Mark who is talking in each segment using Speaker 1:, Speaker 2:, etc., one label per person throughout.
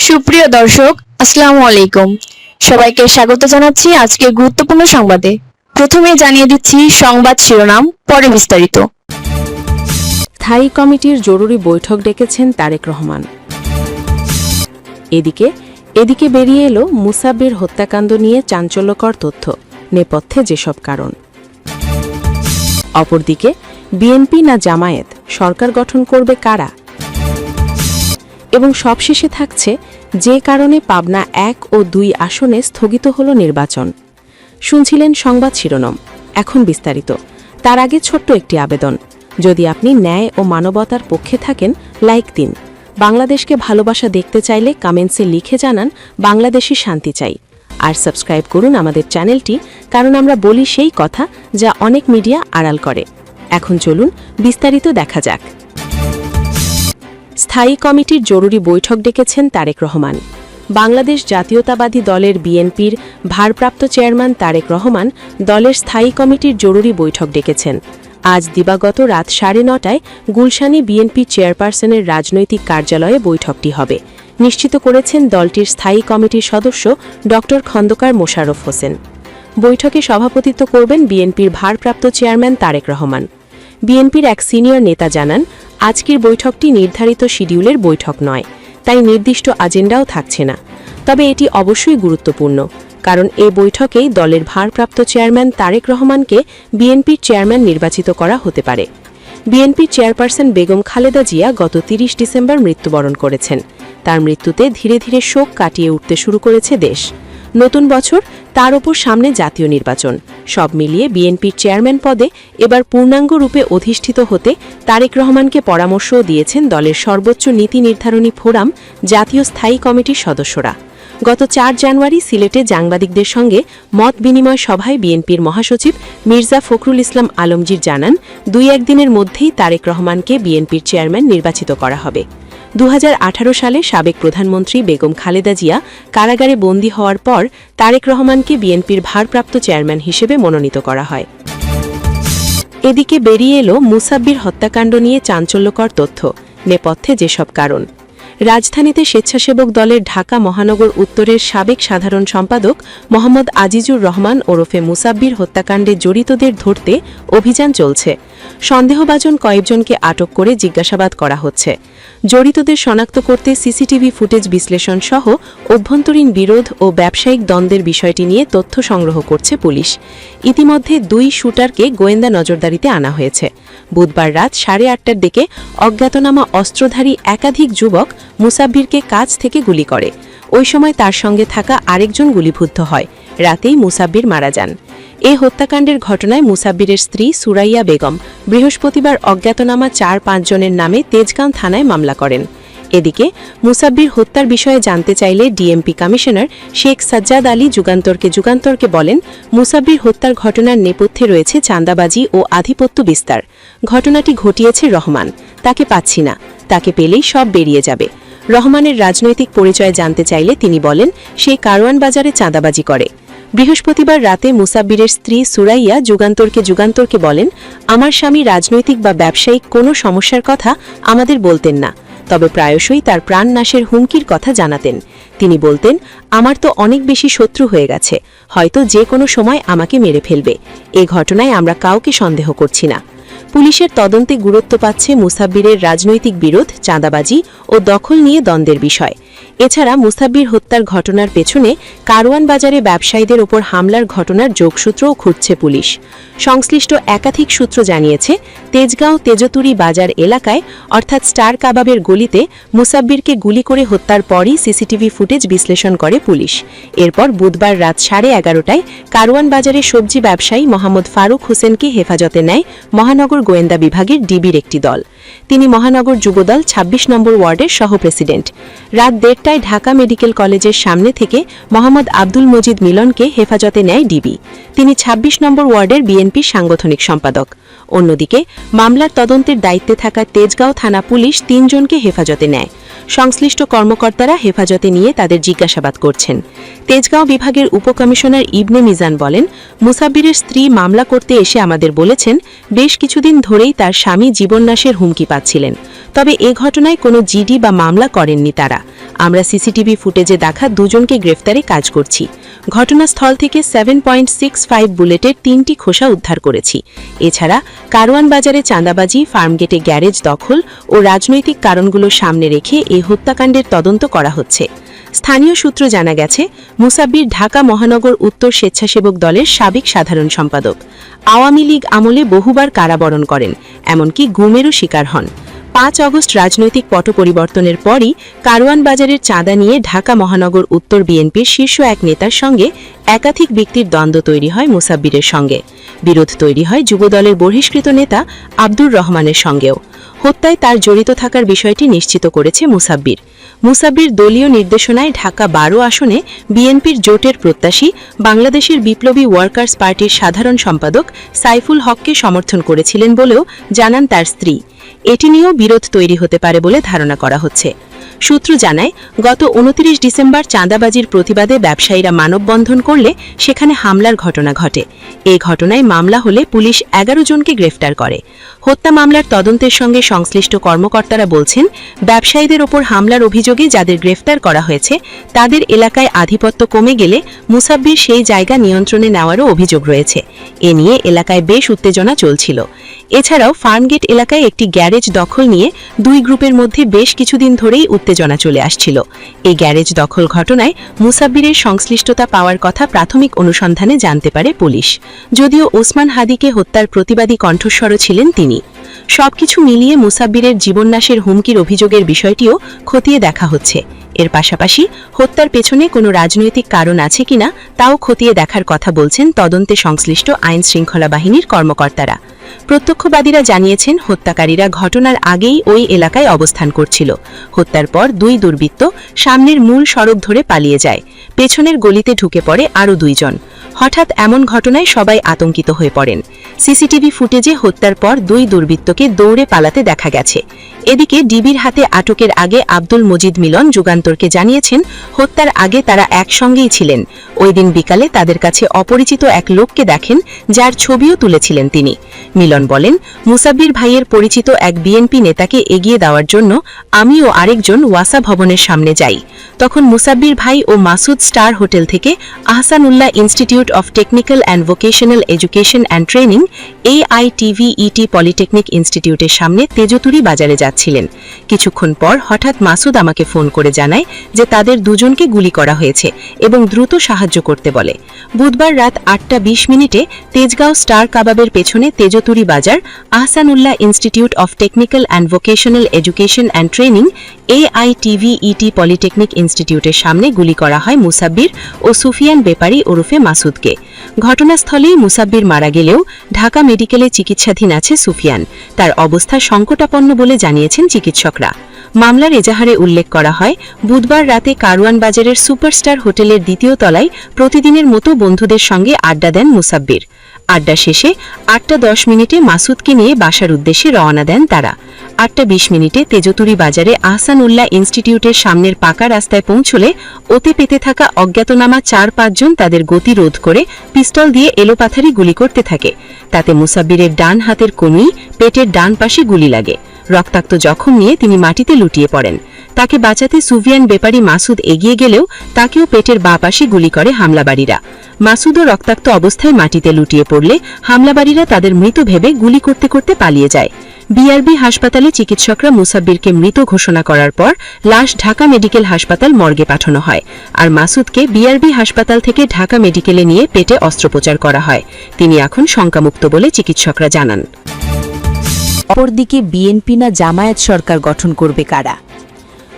Speaker 1: সুপ্রিয় দর্শক, আসসালামু আলাইকুম। সবাইকে স্বাগত জানাচ্ছি আজকে গুরুত্বপূর্ণ সংবাদে। প্রথমে জানিয়ে দিচ্ছি সংবাদ শিরোনাম, পরে বিস্তারিত।
Speaker 2: স্থায়ী কমিটির জরুরি বৈঠক ডেকেছেন তারেক রহমান। এদিকে বেরিয়ে এলো মুসাব্বির হত্যাকাণ্ড নিয়ে চাঞ্চল্যকর তথ্য, নেপথ্যে যেসব কারণ। অপরদিকে বিএনপি না জামায়াত, সরকার গঠন করবে কারা? এবং সবশেষে থাকছে যে কারণে পাবনা 1 ও 2 আসনে স্থগিত হল নির্বাচন। শুনছিলেন সংবাদ শিরোনাম, এখন বিস্তারিত। তার আগে ছোট্ট একটি আবেদন, যদি আপনি ন্যায় ও মানবতার পক্ষে থাকেন লাইক দিন। বাংলাদেশকে ভালোবাসা দেখতে চাইলে কমেন্টসে লিখে জানান বাংলাদেশি শান্তি চাই। আর সাবস্ক্রাইব করুন আমাদের চ্যানেলটি, কারণ আমরা বলি সেই কথা যা অনেক মিডিয়া আড়াল করে। এখন চলুন বিস্তারিত দেখা যাক। স্থায়ী কমিটির জরুরি বৈঠক ডেকেছেন তারেক রহমান। বাংলাদেশ জাতীয়তাবাদী দলের বিএনপির ভারপ্রাপ্ত চেয়ারম্যান তারেক রহমান দলের স্থায়ী কমিটির জরুরি বৈঠক ডেকেছেন। আজ দিবাগত রাত 9:30টায় গুলশানে বিএনপি চেয়ারপারসনের রাজনৈতিক কার্যালয়ে বৈঠকটি হবে, নিশ্চিত করেছেন দলটির স্থায়ী কমিটির সদস্য ড খন্দকার মোশাররফ হোসেন। বৈঠকে সভাপতিত্ব করবেন বিএনপির ভারপ্রাপ্ত চেয়ারম্যান তারেক রহমান। বিএনপির এক সিনিয়র নেতা জানান, আজকের বৈঠকটি নির্ধারিত শিডিউলের বৈঠক নয়, তাই নির্দিষ্ট এজেন্ডাও থাকছে না। তবে এটি অবশ্যই গুরুত্বপূর্ণ, কারণ এই বৈঠকেই দলের ভারপ্রাপ্ত চেয়ারম্যান তারেক রহমানকে বিএনপির চেয়ারম্যান নির্বাচিত করা হতে পারে। বিএনপির চেয়ারপারসন বেগম খালেদা জিয়া গত 30 ডিসেম্বর মৃত্যুবরণ করেছেন। তার মৃত্যুতে ধীরে ধীরে শোক কাটিয়ে উঠতে শুরু করেছে দেশ। নতুন বছর, তার ওপর সামনে জাতীয় নির্বাচন, সব মিলিয়ে বিএনপির চেয়ারম্যান পদে এবার পূর্ণাঙ্গ রূপে অধিষ্ঠিত হতে তারেক রহমানকে পরামর্শও দিয়েছেন দলের সর্বোচ্চ নীতি নির্ধারণী ফোরাম জাতীয় স্থায়ী কমিটির সদস্যরা। গত 4 জানুয়ারি সিলেটে সাংবাদিকদের সঙ্গে মত বিনিময় সভায় বিএনপির মহাসচিব মির্জা ফখরুল ইসলাম আলমগীর জানান, 2-1 দিনের মধ্যেই তারেক রহমানকে বিএনপির চেয়ারম্যান নির্বাচিত করা হবে। 2018 সালে সাবেক প্রধানমন্ত্রী বেগম খালেদা জিয়া কারাগারে বন্দী হওয়ার পর তারেক রহমানকে বিএনপির ভারপ্রাপ্ত চেয়ারম্যান হিসেবে মনোনীত করা হয়। এদিকে বেরিয়ে এলো মুসাব্বির হত্যাকাণ্ড নিয়ে চাঞ্চল্যকর তথ্য, নেপথ্যে যেসব কারণ। রাজধানীতে স্বেচ্ছাসেবক দলের ঢাকা মহানগর উত্তরের সাবেক সাধারণ সম্পাদক মোহাম্মদ আজিজুর রহমান ওরফে মুসাব্বির হত্যাকাণ্ডে জড়িতদের ধরতে অভিযান চলছে। সন্দেহভাজন কয়েকজনকে আটক করে জিজ্ঞাসাবাদ করা হচ্ছে। জড়িতদের শনাক্ত করতে সিসিটিভি ফুটেজ বিশ্লেষণ সহ অভ্যন্তরীণ বিরোধ ও ব্যবসায়িক দ্বন্দ্বের বিষয়টি নিয়ে তথ্য সংগ্রহ করছে পুলিশ। ইতিমধ্যে 2 শুটারকে গোয়েন্দা নজরদারিতে আনা হয়েছে। বুধবার রাত 8:30টার দিকে অজ্ঞাতনামা অস্ত্রধারী একাধিক যুবক মুসাব্বিরকে কাছ থেকে গুলি করে। ওই সময় তার সঙ্গে থাকা আরেকজন গুলিবিদ্ধ হয়। রাতেই মুসাব্বির মারা যান। এই হত্যাকাণ্ডের ঘটনায় মুসাব্বিরের স্ত্রী সুরাইয়া বেগম বৃহস্পতিবার অজ্ঞাতনামা 4-5 জনের নামে তেজগাঁও থানায় মামলা করেন। এদিকে মুসাব্বির হত্যার বিষয়ে জানতে চাইলে ডিএমপি কমিশনার শেখ সাজ্জাদ আলী যুগান্তরকে বলেন, মুসাব্বির হত্যার ঘটনার নেপথ্যে রয়েছে চাঁদাবাজি ও আধিপত্য বিস্তার। ঘটনাটি ঘটিয়েছে রহমান, তাকে পাচ্ছি না, তাকে পেলেই সব বেরিয়ে যাবে। রহমানের রাজনৈতিক পরিচয় জানতে চাইলে তিনি বলেন, সে কারওয়ান বাজারে চাঁদাবাজি করে। বৃহস্পতিবার রাতে মুসাব্বিরের স্ত্রী সুরাইয়া যুগান্তরকে বলেন, আমার স্বামী রাজনৈতিক বা ব্যবসায়িক কোনো সমস্যার কথা আমাদের বলতেন না, তবে প্রায়শই তার প্রাণনাশের হুমকির কথা জানাতেন। তিনি বলতেন, আমার তো অনেক বেশি শত্রু হয়ে গেছে, হয়তো যে কোনো সময় আমাকে মেরে ফেলবে। এ ঘটনায় আমরা কাউকে সন্দেহ করছি না। পুলিশের তদন্তে গুরুত্ব পাচ্ছে মুসাব্বিরের রাজনৈতিক বিরোধ, চাঁদাবাজি ও দখল নিয়ে দ্বন্দ্বের বিষয়। এছাড়া মুসাব্বির হত্যার ঘটনার পেছনে কারওয়ান বাজারে ব্যবসায়ীদের ওপর হামলার ঘটনার যোগসূত্রও খুঁজছে পুলিশ। সংশ্লিষ্ট একাধিক সূত্র জানিয়েছে, তেজগাঁও তেজতুরি বাজার এলাকায় অর্থাৎ স্টার কাবাবের গলিতে মুসাব্বিরকে গুলি করে হত্যার পরই সিসিটিভি ফুটেজ বিশ্লেষণ করে পুলিশ। এরপর বুধবার রাত 11:30টায় কারওয়ান বাজারে সবজি ব্যবসায়ী মোহাম্মদ ফারুক হোসেনকে হেফাজতে নেয় মহানগর গোয়েন্দা বিভাগের ডিবির একটি দল। তিনি মহানগর যুবদল 26 নম্বর ওয়ার্ডের সহ-প্রেসিডেন্ট। রাত 1:30টায় ঢাকা মেডিকেল কলেজের সামনে থেকে মোহাম্মদ আব্দুল মজিদ মিলনকে হেফাজতে নেয় ডিবি। তিনি 26 নম্বর ওয়ার্ডের বিএনপির সাংগঠনিক সম্পাদক। অন্যদিকে মামলার তদন্তের দায়িত্বে থাকা তেজগাঁও থানা পুলিশ 3 জনকে হেফাজতে নেয়। সংশ্লিষ্ট কর্মকর্তারা হেফাজতে নিয়ে তাদের জিজ্ঞাসাবাদ করছেন। তেজগাঁও বিভাগের উপকমিশনার ইবনে মিজান বলেন, মুসাব্বিরের স্ত্রী মামলা করতে এসে আমাদের বলেছেন বেশ কিছুদিন ধরেই তার স্বামী জীবননাশের হুমকি পাচ্ছিলেন। তবে এ ঘটনায় কোনো জিডি বা মামলা করেননি তারা। আমরা সিসিটিভি ফুটেজে দেখা দুজনকে গ্রেফতারে কাজ করছি। ঘটনাস্থল থেকে 7.65 বুলেটের 3টি খোসা উদ্ধার করেছি। এছাড়া কারওয়ান বাজারে চাঁদাবাজি, ফার্মগেটে গ্যারেজ দখল ও রাজনৈতিক কারণগুলো সামনে রেখে এই হত্যাকাণ্ডের তদন্ত করা হচ্ছে। স্থানীয় সূত্র জানা গেছে, মুসাব্বির ঢাকা মহানগর উত্তর স্বেচ্ছাসেবক দলের সাবেক সাধারণ সম্পাদক। আওয়ামী লীগ আমলে বহুবার কারাবরণ করেন, এমনকি গুমেরও শিকার হন। 5 আগস্ট রাজনৈতিক পট পরিবর্তনের পরই কারওয়ান বাজারের চাঁদা নিয়ে ঢাকা মহানগর উত্তর বিএনপির শীর্ষ এক নেতার সঙ্গে একাধিক ব্যক্তির দ্বন্দ্ব তৈরি হয় মুসাব্বিরের সঙ্গে। বিরোধ তৈরি হয় যুবদলের বহিষ্কৃত নেতা আব্দুর রহমানের সঙ্গেও। হত্যায় তার জড়িত থাকার বিষয়টি নিশ্চিত করেছে মুসাব্বির। মুসাব্বির দলীয় নির্দেশনায় ঢাকা 12 আসনে বিএনপির জোটের প্রত্যাশী বাংলাদেশের বিপ্লবী ওয়ার্কার্স পার্টির সাধারণ সম্পাদক সাইফুল হককে সমর্থন করেছিলেন বলেও জানান তার স্ত্রী। এটি নিয়েও বিরোধ তৈরি হতে পারে বলে ধারণা করা হচ্ছে। সূত্র জানায়, গত 29 ডিসেম্বর চাঁদাবাজির প্রতিবাদে ব্যবসায়ীরা মানববন্ধন করলে সেখানে হামলার ঘটনা ঘটে। এই ঘটনায় মামলা হলে পুলিশ 11 জনকে গ্রেফতার করে। হত্যা মামলার তদন্তের সঙ্গে সংশ্লিষ্ট কর্মকর্তারা বলছেন, ব্যবসায়ীদের ওপর হামলার অভিযোগে যাদের গ্রেফতার করা হয়েছে তাদের এলাকায় আধিপত্য কমে গেলে মুসাব্বির সেই জায়গা নিয়ন্ত্রণে নেওয়ারও অভিযোগ রয়েছে। এ নিয়ে এলাকায় বেশ উত্তেজনা চলছিল। এছাড়াও ফার্মগেট এলাকায় একটি গ্যারেজ দখল নিয়ে দুই গ্রুপের মধ্যে বেশ কিছুদিন ধরেই উত্তেজনা চলে আসছিল। এই গ্যারেজ দখল ঘটনায় মুসাব্বিরের সংশ্লিষ্টতা পাওয়ার কথা প্রাথমিক অনুসন্ধানে জানতে পারে পুলিশ। যদিও ওসমান হাদিকে হত্যার প্রতিবাদী কণ্ঠস্বরও ছিলেন তিনি। সবকিছু মিলিয়ে মুসাব্বিরের জীবননাশের হুমকির অভিযোগের বিষয়টিও খতিয়ে দেখা হচ্ছে। এর পাশাপাশি হত্যার পেছনে কোনো রাজনৈতিক কারণ আছে কিনা তাও খতিয়ে দেখার কথা বলছেন তদন্তে সংশ্লিষ্ট আইন শৃঙ্খলা বাহিনীর কর্মকর্তারা। প্রত্যক্ষবাদীরা জানিয়েছেন, হত্যাকারীরা ঘটনার আগেই ওই এলাকায় অবস্থান করছিল। হত্যার পর দুই দুর্বৃত্ত সামনের মূল সড়ক ধরে পালিয়ে যায়। পেছনের গলিতে ঢুকে পড়ে আরও 2 জন। হঠাৎ এমন ঘটনায় সবাই আতঙ্কিত হয়ে পড়েন। সিসিটিভি ফুটেজে হত্যার পর 2 দুর্বৃত্তকে দৌড়ে পালাতে দেখা গেছে। এদিকে ডিবির হাতে আটকের আগে আব্দুল মজিদ মিলন যুগান্তরকে জানিয়েছেন, হত্যার আগে তারা একসঙ্গেই ছিলেন। ওই দিন বিকালে তাদের কাছে অপরিচিত এক লোককে দেখেন, যার ছবিও তুলেছিলেন তিনি। মিলন বলেন, মুসাব্বির ভাইয়ের পরিচিত এক বিএনপি নেতাকে এগিয়ে দেওয়ার জন্য আমি ও আরেকজন ওয়াসা ভবনের সামনে যাই। তখন মুসাব্বির ভাই ও মাসুদ স্টার হোটেল থেকে Ahsanullah institute of technical and vocational education and training AITVET polytechnic ইনস্টিটিউটের সামনে তেজতুরি বাজারে যাচ্ছিলেন। কিছুক্ষণ পর হঠাৎ মাসুদ আমাকে ফোন করে জানায় যে তাদের দুজনকে গুলি করা হয়েছে এবং দ্রুত সাহায্য করতে বলে। বুধবার রাত 8:20 তেজগাঁও স্টার কাবাবের পেছনে তেজতুরি বাজার Ahsanullah institute of technical and vocational education and training AITVET polytechnic ইনস্টিটিউটের সামনে গুলি করা হয় মুসাব্বির ও সুফিয়ান বেপারি ওরফে মাসুদকে। ঘটনাস্থলেই মুসাব্বির মারা গেলেও ঢাকা মেডিকেলে চিকিৎসাধীন আছে সুফিয়ান। তার অবস্থা সংকটাপন্ন বলে জানিয়েছেন চিকিৎসকরা। মামলার এজাহারে উল্লেখ করা হয়, বুধবার রাতে কারওয়ান বাজারের সুপারস্টার হোটেলের 2য় তলায় প্রতিদিনের মতো বন্ধুদের সঙ্গে আড্ডা দেন মুসাব্বির। আড্ডা শেষে 8:10 মাসুদকে নিয়ে বাসার উদ্দেশ্যে রওনা দেন তারা। 8:20 তেজতুরি বাজারে আহসানুল্লাহ ইনস্টিটিউটের সামনের পাকা রাস্তায় পৌঁছলে ওতে পেতে থাকা অজ্ঞাতনামা 4-5 জন তাদের গতি রোধ করে পিস্তল দিয়ে এলোপাথারি গুলি করতে থাকে। তাতে মুসাব্বিরের ডান হাতের কনুই, পেটের ডান পাশে গুলি লাগে। রক্তাক্ত জখম নিয়ে তিনি মাটিতে লুটিয়ে পড়েন। তাকে বাঁচাতে সুফিয়ান বেপারি মাসুদ এগিয়ে গেলেও তাকেও পেটের বাঁ পাশে গুলি করে হামলাবাড়িরা। মাসুদও রক্তাক্ত অবস্থায় মাটিতে লুটিয়ে পড়লে হামলাবাড়িরা তাদের মৃত ভেবে গুলি করতে করতে পালিয়ে যায়। বিআরবি হাসপাতালে চিকিৎসকরা মুসাব্বিরকে মৃত ঘোষণা করার পর লাশ ঢাকা মেডিকেল হাসপাতাল মর্গে পাঠানো হয়। আর মাসুদকে বিআরবি হাসপাতাল থেকে ঢাকা মেডিকেলে নিয়ে পেটে অস্ত্রোপচার করা হয়। তিনি এখন শঙ্কামুক্ত বলে চিকিৎসকরা জানান।
Speaker 3: অপরদিকে বিএনপি না জামায়াত সরকার গঠন করবে কারা?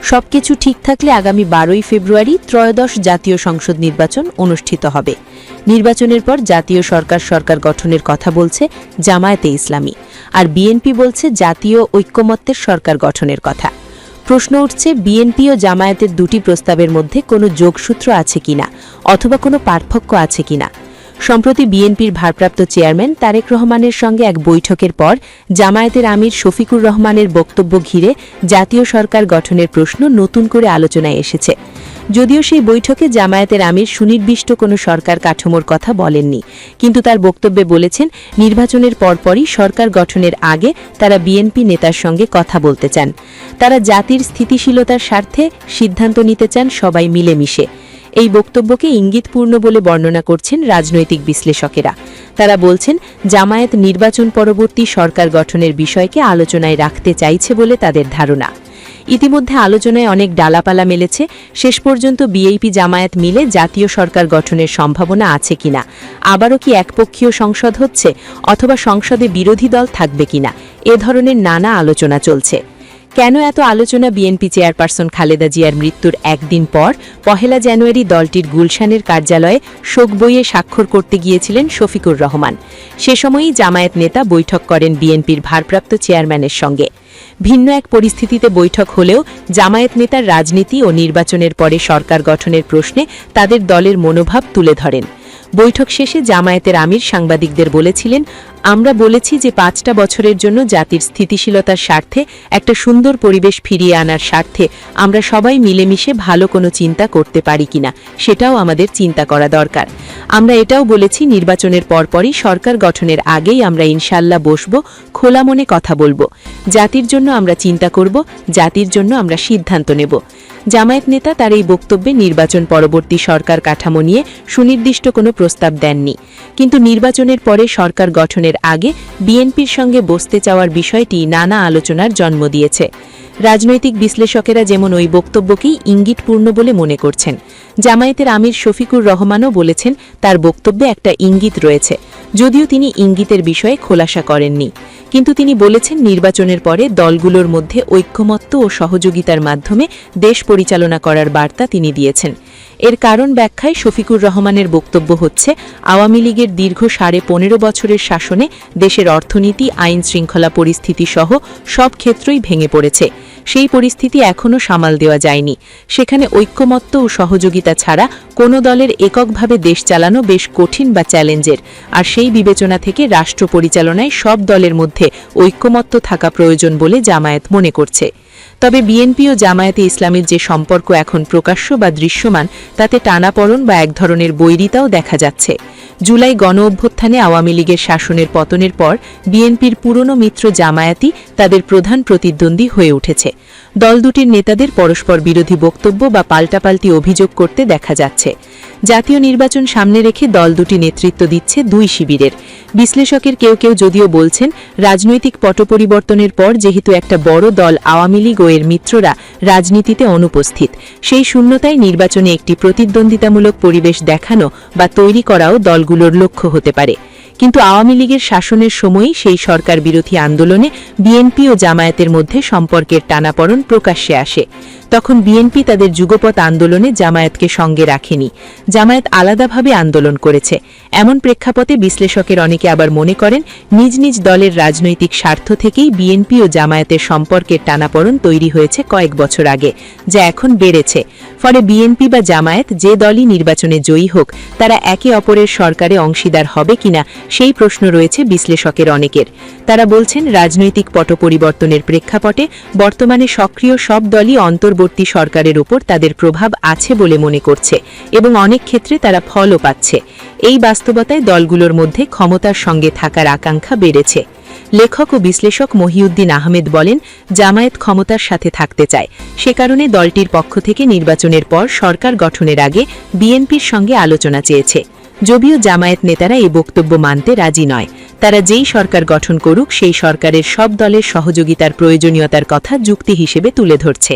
Speaker 3: সবকিছু ঠিক থাকলে আগামী 12 ফেব্রুয়ারি ত্রয়োদশ জাতীয় সংসদ নির্বাচন অনুষ্ঠিত হবে। নির্বাচনের পর জাতীয় সরকার গঠনের কথা বলছে জামায়াতে ইসলামী, আর বিএনপি বলছে জাতীয় ঐক্যমত্যের সরকার গঠনের কথা। প্রশ্ন উঠছে, বিএনপি ও জামায়াতের দুটি প্রস্তাবের মধ্যে কোনো যোগসূত্র আছে কিনা, অথবা কোনো পার্থক্য আছে কিনা। সম্প্রতি বিএনপির ভারপ্রাপ্ত চেয়ারম্যান তারেক রহমানের সঙ্গে এক বৈঠকের পর জামায়াতের আমির শফিকুর রহমানের বক্তব্য ঘিরে জাতীয় সরকার গঠনের প্রশ্ন নতুন করে আলোচনায় এসেছে। যদিও সেই বৈঠকে জামায়াতের আমির সুনির্দিষ্ট কোনো সরকার কাঠামোর কথা বলেননি, কিন্তু তার বক্তব্যে বলেছেন নির্বাচনের পরপরই সরকার গঠনের আগে তারা বিএনপি নেতার সঙ্গে কথা বলতে চান। তারা জাতির স্থিতিশীলতার স্বার্থে সিদ্ধান্ত নিতে চান সবাই মিলেমিশে। এই বক্তব্যকে ইঙ্গিতপূর্ণ বলে বর্ণনা করছেন রাজনৈতিক বিশ্লেষকেরা। তারা বলছেন জামায়াত নির্বাচন পরবর্তী সরকার গঠনের বিষয়কে আলোচনায় রাখতে চাইছে বলে তাদের ধারণা। ইতিমধ্যে আলোচনায় অনেক ডালাপালা মেলেছে। শেষ পর্যন্ত বিএনপি জামায়াত মিলে জাতীয় সরকার গঠনের সম্ভাবনা আছে কিনা, আবারও কি একপক্ষীয় সংসদ হচ্ছে, অথবা সংসদে বিরোধী দল থাকবে কিনা, এ ধরনের নানা আলোচনা চলছে। কেন এত আলোচনা? বিএনপি চেয়ারপারসন খালেদা জিয়ার মৃত্যুর একদিন পর 1 জানুয়ারি দলটির গুলশানের কার্যালয়ে শোক বইয়ে স্বাক্ষর করতে গিয়েছিলেন শফিকুর রহমান। সে সময়ই জামায়াত নেতা বৈঠক করেন বিএনপির ভারপ্রাপ্ত চেয়ারম্যানের সঙ্গে। ভিন্ন এক পরিস্থিতিতে বৈঠক হলেও জামায়াত নেতার রাজনীতি ও নির্বাচনের পরে সরকার গঠনের প্রশ্নে তাদের দলের মনোভাব তুলে ধরেন। বৈঠক শেষে জামায়াতের আমির সাংবাদিকদের বলেছিলেন, আমরা বলেছি যে 5টা বছরের জন্য জাতির স্থিতিশীলতার স্বার্থে, একটা সুন্দর পরিবেশ ফিরিয়ে আনার স্বার্থে আমরা সবাই মিলেমিশে ভালো কোনো চিন্তা করতে পারি কিনা, সেটাও আমাদের চিন্তা করা দরকার। আমরা এটাও বলেছি নির্বাচনের পরপরই সরকার গঠনের আগেই আমরা ইনশাল্লাহ বসব, খোলা মনে কথা বলবো। জাতির জন্য আমরা চিন্তা করব, জাতির জন্য আমরা সিদ্ধান্ত নেব। জামায়াত নেতা তার এই বক্তব্যে নির্বাচন পরবর্তী সরকার কাঠামো নিয়ে সুনির্দিষ্ট কোনো প্রস্তাব দেননি, কিন্তু নির্বাচনের পরে সরকার গঠনের আগে বিএনপির সঙ্গে বসতে চাওয়ার বিষয়টি নানা আলোচনার জন্ম দিয়েছে। রাজনৈতিক বিশ্লেষকেরা যেমন ওই বক্তব্যকেই ইঙ্গিতপূর্ণ বলে মনে করছেন। জামায়াতের আমির শফিকুর রহমানও বলেছেন তার বক্তব্যে একটা ইঙ্গিত রয়েছে, যদিও তিনি ইঙ্গিতের বিষয়ে খোলাসা করেননি। কিন্তু তিনি বলেছেন নির্বাচনের পরে দলগুলোর মধ্যে ঐক্যমত্য ও সহযোগিতার মাধ্যমে দেশ পরিচালনা করার বার্তা তিনি দিয়েছেন। এর কারণ ব্যাখ্যায় শফিকুর রহমানের বক্তব্য হচ্ছে, আওয়ামী লীগের দীর্ঘ 15.5 বছরের শাসনে দেশের অর্থনীতি, আইন শৃঙ্খলা পরিস্থিতি সহ সব ক্ষেত্রেই ভেঙে পড়েছে। সেই পরিস্থিতি এখনও সামাল দেওয়া যায়নি। সেখানে ঐক্যমত্য ও সহযোগিতা ছাড়া কোনো দলের এককভাবে দেশ চালানো বেশ কঠিন বা চ্যালেঞ্জের। আর সেই বিবেচনা থেকে রাষ্ট্র পরিচালনায় সব দলের মধ্যে ঐক্যমত্য থাকা প্রয়োজন বলে জামায়াত মনে করছে। তবে বিএনপি ও জামায়াতে ইসলামের যে সম্পর্ক এখন প্রকাশ্য বা দৃশ্যমান, তাতে টানাপড়ন বা এক ধরনের বৈরিতাও দেখা যাচ্ছে। জুলাই গণ অভ্যুত্থানে আওয়ামী লীগের শাসনের পতনের পর বিএনপির পুরনো মিত্র জামায়াতই তাদের প্রধান প্রতিদ্বন্দ্বী হয়ে উঠেছে। দল দুটির নেতাদের পরস্পর বিরোধী বক্তব্য বা পাল্টাপাল্টি অভিযোগ করতে দেখা যাচ্ছে। জাতীয় নির্বাচন সামনে রেখে দল দুটি নেতৃত্ব দিচ্ছে দুই শিবিরের। বিশ্লেষকের কেউ কেউ যদিও বলছেন, রাজনৈতিক পট পরিবর্তনের পর যেহেতু একটা বড় দল আওয়ামী লীগ ও এর মিত্ররা রাজনীতিতে অনুপস্থিত, সেই শূন্যতায় নির্বাচনে একটি প্রতিদ্বন্দ্বিতামূলক পরিবেশ দেখানো বা তৈরি করাও দলগুলোর লক্ষ্য হতে পারে। কিন্তু আওয়ামী লীগের শাসনের সময়ই সেই সরকার বিরোধী আন্দোলনে বিএনপি ও জামায়াতের মধ্যে সম্পর্কের টানাপড়ন প্রকাশ্যে আসে। তখন বিএনপি তাদের যুগপৎ আন্দোলনে জামায়াতকে সঙ্গে রাখেনি, জামায়াত আলাদাভাবে আন্দোলন করেছে। এমন প্রেক্ষাপটে বিশ্লেষকের অনেকে আবার মনে করেন, নিজ নিজ দলের রাজনৈতিক স্বার্থ থেকেই বিএনপি ও জামায়াতের সম্পর্কের টানাপড়ন তৈরি হয়েছে কয়েক বছর আগে, যা এখন বেড়েছে। ফলে বিএনপি বা জামায়াত যে দলই নির্বাচনে জয়ী হোক, তারা একে অপরের সরকারে অংশীদার হবে কিনা সেই প্রশ্ন রয়েছে বিশ্লেষকের অনেকের। তারা বলছেন, রাজনৈতিক পট পরিবর্তনের প্রেক্ষাপটে বর্তমানে সক্রিয় সব দলই অন্তর্বর্তী সরকারের উপর তাদের প্রভাব আছে বলে মনে করছে এবং অনেক ক্ষেত্রে তারা ফলও পাচ্ছে। এই বাস্তবতায় দলগুলোর মধ্যে ক্ষমতার সঙ্গে থাকার আকাঙ্ক্ষা বেড়েছে। লেখক ও বিশ্লেষক মহিউদ্দিন আহমেদ বলেন, জামায়াত ক্ষমতার সাথে থাকতে চায়। সে কারণে দলটির পক্ষ থেকে নির্বাচনের পর সরকার গঠনের আগে বিএনপির সঙ্গে আলোচনা চেয়েছে। যদিও জামায়াত নেতারা এই বক্তব্য মানতে রাজি নয়। তারা যেই সরকার গঠন করুক, সেই সরকারের সব দলের সহযোগিতার প্রয়োজনীয়তার কথা যুক্তি হিসেবে তুলে ধরছে।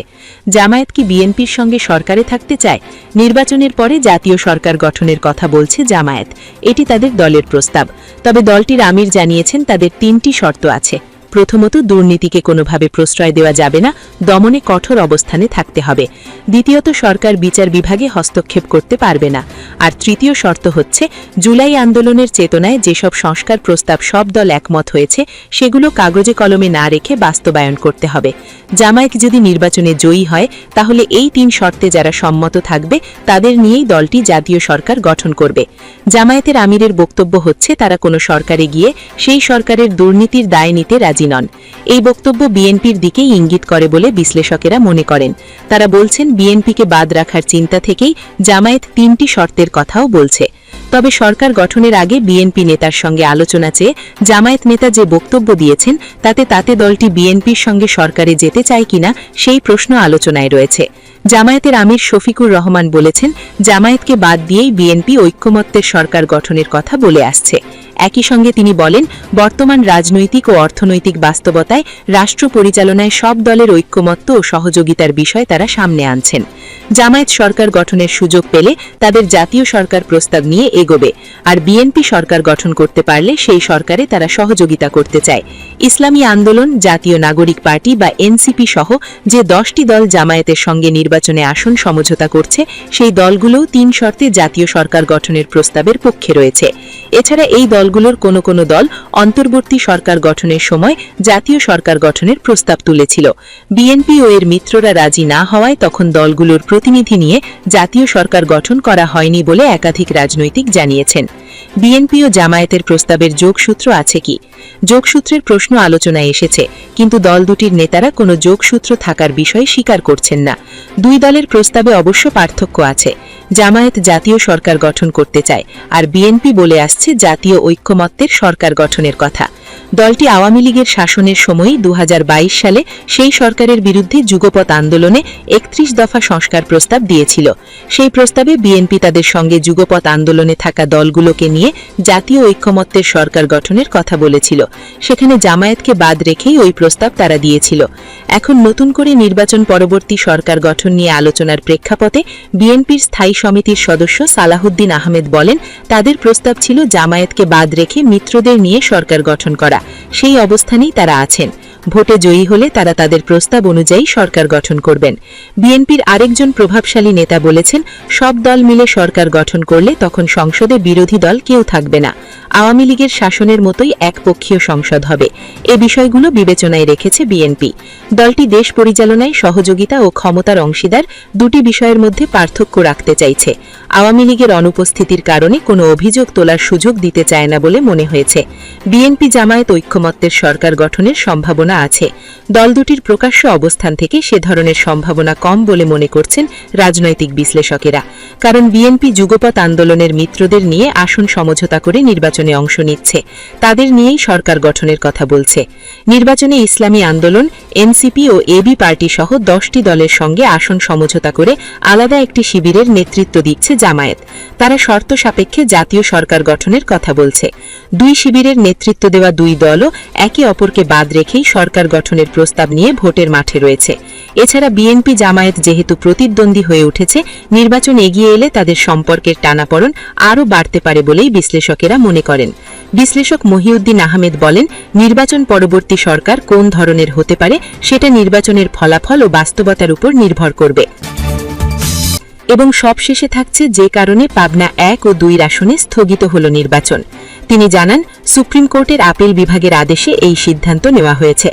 Speaker 3: জামায়াত কি বিএনপির সঙ্গে সরকারে থাকতে চায়? নির্বাচনের পরে জাতীয় সরকার গঠনের কথা বলছে জামায়াত। এটি তাদের দলের প্রস্তাব। তবে দলটির আমির জানিয়েছেন তাদের 3টি শর্ত আছে।
Speaker 2: প্রথমত, দুর্নীতিকে কোনোভাবে প্রশ্রয় দেওয়া যাবে না, দমনে কঠোর অবস্থানে থাকতে হবে। দ্বিতীয়ত, সরকার বিচার বিভাগে হস্তক্ষেপ করতে পারবে না। আর তৃতীয় শর্ত হচ্ছে, জুলাই আন্দোলনের চেতনায় যেসব সংস্কার প্রস্তাব সব দল একমত হয়েছে সেগুলো কাগজে কলমে না রেখে বাস্তবায়ন করতে হবে। জামায়াত যদি নির্বাচনে জয়ী হয় তাহলে এই 3 শর্তে যারা সম্মত থাকবে তাদের নিয়েই দলটি জাতীয় সরকার গঠন করবে। জামায়াতের আমিরের বক্তব্য হচ্ছে, তারা কোনো সরকারে গিয়ে সেই সরকারের দুর্নীতির দায় নিতে রাজি নন। এই বক্তব্য বিএনপির দিকেই ইঙ্গিত করে বলে বিশ্লেষকেরা মনে করেন। তারা বলছেন, বিএনপিকে বাদ রাখার চিন্তা থেকেই জামায়াত 3টি শর্তের কথাও বলছে। তবে সরকার গঠনের আগে বিএনপি নেতার সঙ্গে আলোচনা চেয়ে জামায়াত নেতা যে বক্তব্য দিয়েছেন তাতে দলটি বিএনপির সঙ্গে সরকারে যেতে চায় কিনা সেই প্রশ্ন আলোচনায় রয়েছে। জামায়াতের আমির শফিকুর রহমান বলেছেন, জামায়াতকে বাদ দিয়েই বিএনপি ঐক্যমত্যের সরকার গঠনের কথা বলে আসছে। একই সঙ্গে তিনি বলেন, বর্তমান রাজনৈতিক ও অর্থনৈতিক বাস্তবতায় রাষ্ট্র পরিচালনায় সব দলের ঐক্যমত্য ও সহযোগিতার বিষয় তারা সামনে আনছেন। জামায়াত সরকার গঠনের সুযোগ পেলে তাদের জাতীয় সরকার প্রস্তাব নিয়ে এগোবে, আর বিএনপি সরকার গঠন করতে পারলে সেই সরকারে তারা সহযোগিতা করতে চায়। ইসলামী আন্দোলন, জাতীয় নাগরিক পার্টি বা এনসিপি সহ যে 10টি দল জামায়াতের সঙ্গে নির্বাচনে আসন সমঝোতা করছে সেই দলগুলোও 3 শর্তে জাতীয় সরকার গঠনের প্রস্তাবের পক্ষে রয়েছে। এছাড়া এই দলগুলোর কোনো দল অন্তর্বর্তী সরকার গঠনের সময় জাতীয় সরকার গঠনের প্রস্তাব তুলেছিল। বিএনপি ও এর মিত্ররা রাজি না হওয়ায় তখন দলগুলোর প্রতিনিধি নিয়ে জাতীয় সরকার গঠন করা হয়নি বলে একাধিক রাজনৈতিক জানিয়েছেন। বিএনপি ও জামায়াতের প্রস্তাবের যোগসূত্র আছে কি? যোগসূত্রের প্রশ্ন আলোচনায় এসেছে, কিন্তু দল দুটির নেতারা কোনো যোগসূত্র থাকার বিষয় স্বীকার করছেন না। দুই দলের প্রস্তাবে অবশ্য পার্থক্য আছে। জামায়াত জাতীয় সরকার গঠন করতে চায়, আর বিএনপি বলে আসছে জাতীয় ঐক্যমত্যের সরকার গঠনের কথা। দলটি আওয়ামী লীগের শাসনের সময়ই 2022 সালে সেই সরকারের বিরুদ্ধে যুগপৎ আন্দোলনে 31 দফা সংস্কার প্রস্তাব দিয়েছিল। সেই প্রস্তাবে বিএনপি তাদের সঙ্গে যুগপৎ আন্দোলনে থাকা দলগুলোকে নিয়ে জাতীয় ঐক্যমত্যের সরকার গঠনের কথা বলেছিল। সেখানে জামায়াতকে বাদ রেখেই ওই প্রস্তাব তারা দিয়েছিল। এখন নতুন করে নির্বাচন পরবর্তী সরকার গঠন নিয়ে আলোচনার প্রেক্ষাপটে বিএনপির স্থায়ী সমিতির সদস্য সালাহুদ্দিন আহমেদ বলেন, তাদের প্রস্তাব ছিল জামায়াতকে বাদ রেখে মিত্রদের নিয়ে সরকার গঠন করা। সেই অবস্থানেই তারা আছেন। ভোটে জয়ী হলে তারা তাদের প্রস্তাব অনুযায়ী সরকার গঠন করবেন। বিএনপির আরেকজন প্রভাবশালী নেতা বলেছেন, সব দল মিলে সরকার গঠন করলে তখন সংসদে বিরোধী দল কেউ থাকবে না। আওয়ামী লীগের শাসনের মতোই একপক্ষীয় সংসদ হবে। এ বিষয়গুলো বিবেচনায় রেখেছে বিএনপি। দলটি দেশ পরিচালনায় সহযোগিতা ও ক্ষমতার অংশীদার দুটি বিষয়ের মধ্যে পার্থক্য রাখতে চাইছে। আওয়ামী লীগের অনুপস্থিতির কারণে কোনো অভিযোগ তোলার সুযোগ দিতে চায় না বলে মনে হয়েছে। বিএনপি জামায়াত ঐক্যমত্যের সরকার গঠনের সম্ভাবনা আছে। দল দুটির প্রকাশ্য অবস্থান থেকে সে ধরনের সম্ভাবনা কম বলে মনে করছেন রাজনৈতিক বিশ্লেষকেরা। কারণ বিএনপি যুগপৎ আন্দোলনের মিত্রদের নিয়ে আসন সমঝোতা করে নির্বাচনে অংশ নিচ্ছে। তাদের নিয়েই সরকার গঠনের কথা বলছে। নির্বাচনে ইসলামী আন্দোলন, এনসিপি ও এবি পার্টি সহ 10টি দলের সঙ্গে আসন সমঝোতা করে আলাদা একটি শিবিরের নেতৃত্ব দিচ্ছে জামায়াত। তারা শর্ত সাপেক্ষে জাতীয় সরকার গঠনের কথা বলছে। দুই শিবিরের নেতৃত্ব দেওয়া দুই দলও একে অপরকে বাদ রেখেই সরকার গঠনের প্রস্তাব নিয়ে ভোটের মাঠে রয়েছে। এছাড়া বিএনপি জামায়াত যেহেতু প্রতিদ্বন্দ্বী হয়ে উঠেছে, নির্বাচন এগিয়ে এলে তাদের সম্পর্কের টানাপড়েন আরও বাড়তে পারে বলেই বিশ্লেষকেরা মনে করেন। বিশ্লেষক মহিউদ্দিন আহমেদ বলেন, নির্বাচন পরবর্তী সরকার কোন ধরনের হতে পারে সেটা নির্বাচনের ফলাফল ও বাস্তবতার উপর নির্ভর করবে। এবং সবশেষে থাকছে যে কারণে পাবনা 1 ও 2 আসনে স্থগিত হল নির্বাচন। তিনি জানান, সুপ্রিম কোর্টের আপিল বিভাগের আদেশে এই সিদ্ধান্ত নেওয়া হয়েছে।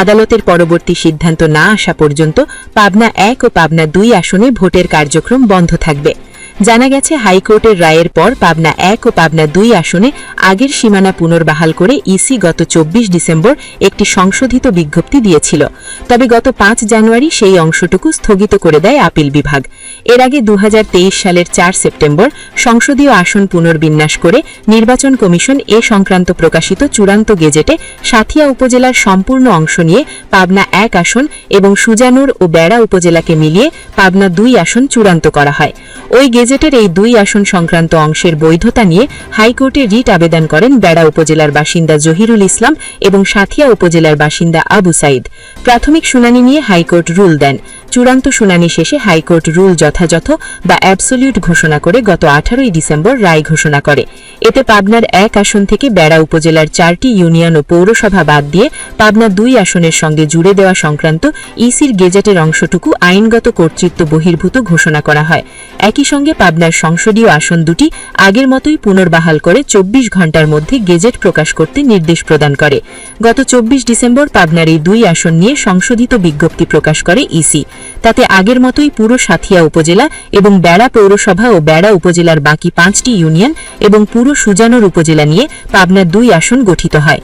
Speaker 2: আদালতের পরবর্তী সিদ্ধান্ত না আসা পর্যন্ত পাবনা 1 ও পাবনা 2 আসনে ভোটের কার্যক্রম বন্ধ থাকবে। জানা গেছে, হাইকোর্টের রায়ের পর পাবনা 1 ও পাবনা 2 আসনে আগের সীমানা পুনর্বহাল করে ইসি গত 24 ডিসেম্বর একটি সংশোধিত বিজ্ঞপ্তি দিয়েছিল। তবে গত 5 জানুয়ারি সেই অংশটুকু স্থগিত করে দেয় আপিল বিভাগ। এর আগে 2023 সালের 4 সেপ্টেম্বর সংসদীয় আসন পুনর্বিন্যাস করে নির্বাচন কমিশন এ সংক্রান্ত প্রকাশিত চূড়ান্ত গেজেটে সাথিয়া উপজেলার সম্পূর্ণ অংশ নিয়ে পাবনা 1 আসন এবং সুজানুর ও বেড়া উপজেলাকে মিলিয়ে পাবনা 2 আসন চূড়ান্ত করা হয়। ওই গেজেটের এই 2 আসন সংক্রান্ত অংশের বৈধতা নিয়ে হাইকোর্টে রিট আবেদন করেন বেড়া উপজেলার বাসিন্দা জহিরুল ইসলাম এবং সাথিয়া উপজেলার বাসিন্দা আবু সাইদ। প্রাথমিক শুনানি নিয়ে হাইকোর্ট রুল দেন।
Speaker 3: চূড়ান্ত শুনানি শেষে হাইকোর্ট রুল যথাযথ বা অ্যাবসোলিউট ঘোষণা করে গত 18 ডিসেম্বর রায় ঘোষণা করে। এতে পাবনার 1 আসন থেকে বেড়া উপজেলার 4টি ইউনিয়ন ও পৌরসভা বাদ দিয়ে পাবনা 2 আসনের সঙ্গে জুড়ে দেওয়া সংক্রান্ত ইসির গেজেটের অংশটুকু আইনগত কর্তৃত্ব বহির্ভূত ঘোষণা করা হয়। একই সঙ্গে পাবনার সংসদীয় আসন দুটি আগের মতোই পুনর্বহাল করে 24 ঘণ্টার মধ্যে গেজেট প্রকাশ করতে নির্দেশ প্রদান করে। গত 24 ডিসেম্বর পাবনার এই 2 আসন নিয়ে সংশোধিত বিজ্ঞপ্তি প্রকাশ করে ইসি। তাতে আগের মতোই পুরো সাঁথিয়া উপজেলা এবং বেড়া পৌরসভা ও বেড়া উপজেলার বাকি 5টি ইউনিয়ন এবং পুরো সুজানর উপজেলা নিয়ে পাবনার 2 আসন গঠিত হয়।